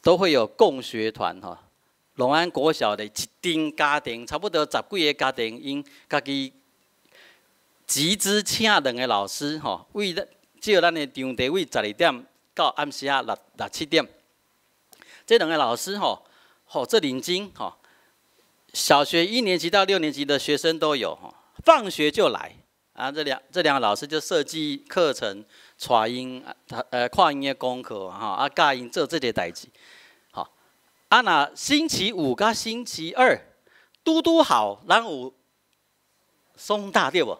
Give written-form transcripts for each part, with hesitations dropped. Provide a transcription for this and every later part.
都会有共学团哈。龙安国小的一丁家庭，差不多10几个家庭，因家己集资请2个老师吼，为借咱的场地为12点到暗时6、7点。这2个老师这领巾小学1年级到6年级的学生都有放学就来啊。这两个老师就设计课程，带因看因的功课教因做这个代志。那星期5跟星期2，嘟好，咱有松大对不？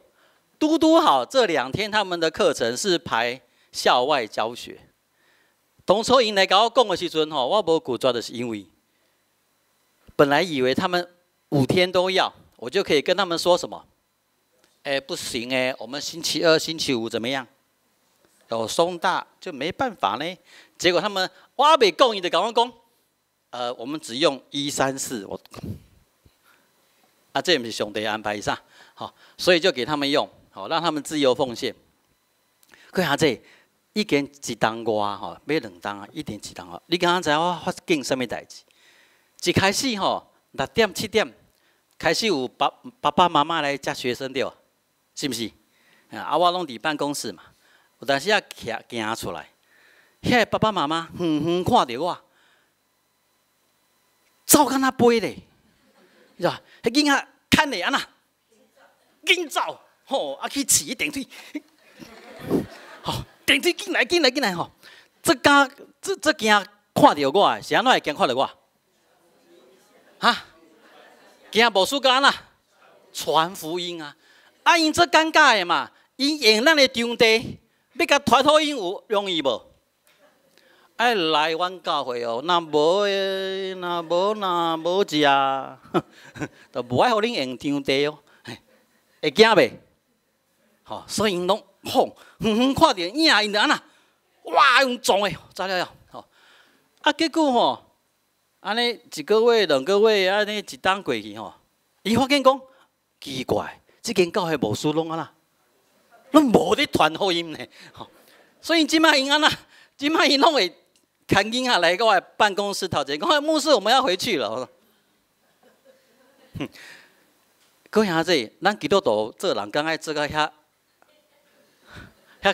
嘟好这2天他们的课程是排校外教学。当初因来跟我讲的时阵我无拒绝的是因为，本来以为他们5天都要，我就可以跟他们说什么？不行我们星期2、星期5怎么样？有松大就没办法呢。结果他们我还没讲，伊就跟我讲。我们只用1、3、4，这不是上帝安排上，所以就给他们用，让他们自由奉献。看下这，一件1档外，买2档啊，一件1档你刚刚知我发生什么代志？一开始6点、7点开始有爸爸妈妈来接学生对，是不是？我拢伫办公室嘛，有当时行出来，遐爸爸妈妈远看到我。走敢若飞咧，是吧？迄囡仔看咧安那，紧走，去骑电梯，电梯进来这惊看到我，是安怎会惊看到我？惊无事干啦，传福音啊！因这尴尬的嘛，因用咱的场地，要甲传福音有容易无？爱来阮教会若无食，就无爱互恁用场地会惊袂？所以因拢远看到影，因就安那，哇，用撞的，知了结果安尼1个月、2个月，安尼1档过去伊发现讲奇怪，这间教会牧师拢安那，拢无咧传福音呢。所以即摆因安那，即摆因拢会。看囡仔来到我办公室头前，讲牧师，我们要回去了。我说，各位兄弟，咱基督徒做人，敢爱做个遐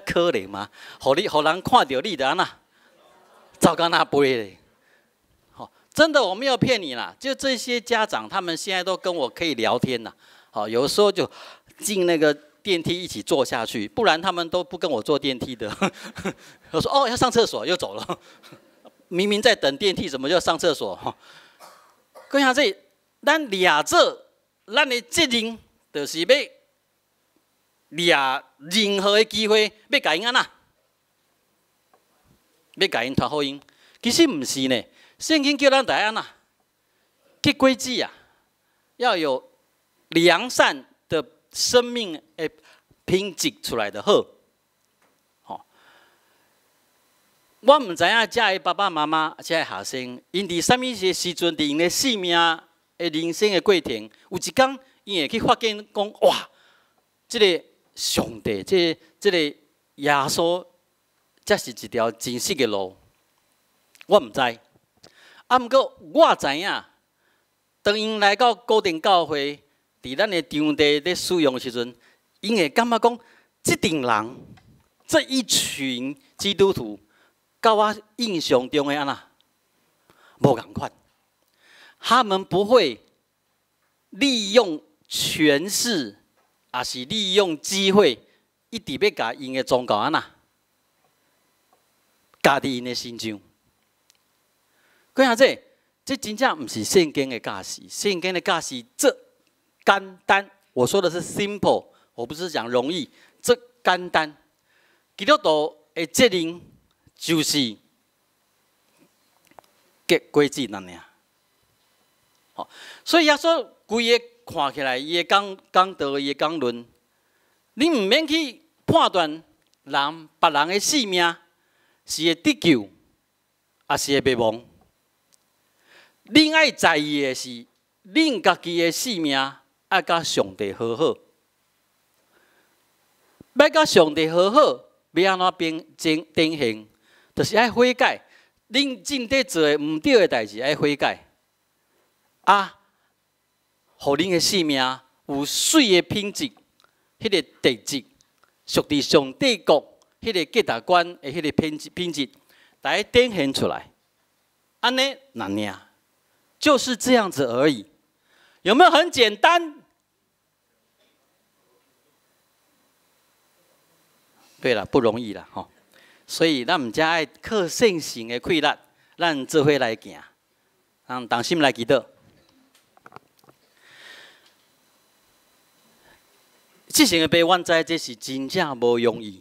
可怜吗？互人看到你的安那，走到那飞嘞。真的，我没有骗你啦。就这些家长，他们现在都跟我可以聊天啦。有的时候就进那个电梯一起坐下去，不然他们都不跟我坐电梯的。我说要上厕所，又走了。明明在等电梯，怎么就上厕所？各位兄弟，咱抓做咱的责任，就是要抓任何的机会，要甲因安那，要甲因传福音。其实唔是呢，圣经叫咱大家安那，去规矩啊，要有良善的生命的品质出来的好。我唔知影这个爸爸妈妈、这个学生，因伫什么时阵，伫因的生命、的人生的过程，有一天，因会去发现讲，哇，这个上帝，这个耶稣，这是一条真实的路。我唔知，不过我知影，当因来到固定教会，伫咱的场地咧使用的时阵，因会感觉讲，这群人，这一群基督徒。跟我印象中的安那，无同款。他们不会利用权势，也是利用机会，一直要甲因的宗教安那，加伫因的心上。各位姐，这真正不是圣经的教示，圣经的教示这简单。我说的是 simple， 我不是讲容易，这简单。基督徒的责任。就是结规矩那样，所以耶稣规个看起来，伊的讲道、伊的讲论，你唔免去判断别人的性命是会得救，还是会灭亡。恁爱在意的是，恁家己的性命爱甲上帝和好，要甲上帝和好，要安怎变呈现？就是爱悔改，恁正在做的唔对的代志，爱悔改，啊，互恁的性命有水的品质，迄个地质，属伫上帝国迄个价值观的迄个品质，来展现出来。安尼难念，就是这样子而已。有没有很简单？对了，不容易啦，吼。所以咱唔只爱靠圣性的气力，咱做伙来行，让同心来祈祷。即成的爸，阮知这是真正无容易。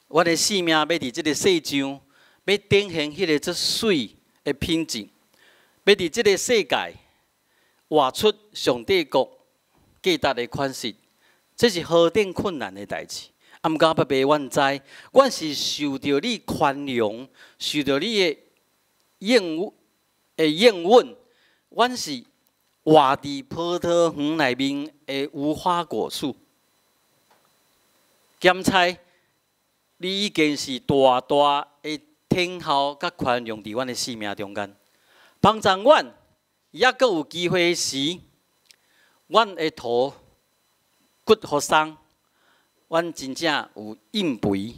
我的性命要伫即个世上，要展现迄个最水的品质，要伫即个世界活出上帝国价值的款式，这是何等困难的代志。啊，毋过爸爸，阮知，阮是受到你宽容，受到你的应允，阮是活伫葡萄园内面的无花果树。兼差，你已经是大大的天孝甲宽容伫阮的生命中间，帮助阮，抑阁有机会时，阮会土骨互松。阮真正有应肥，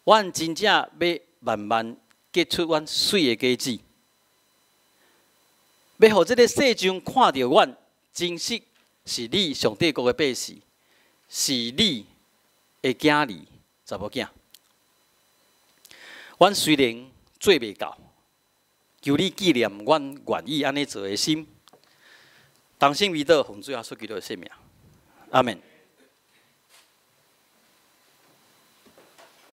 阮真正要慢慢结出阮水的果子，要互这个世上看到阮真实是你上帝国的百姓，是你的囝儿查某囝。阮虽然做袂到，求你纪念阮愿意安尼做的心，同心祈祷，奉主耶稣基督的圣名，阿门。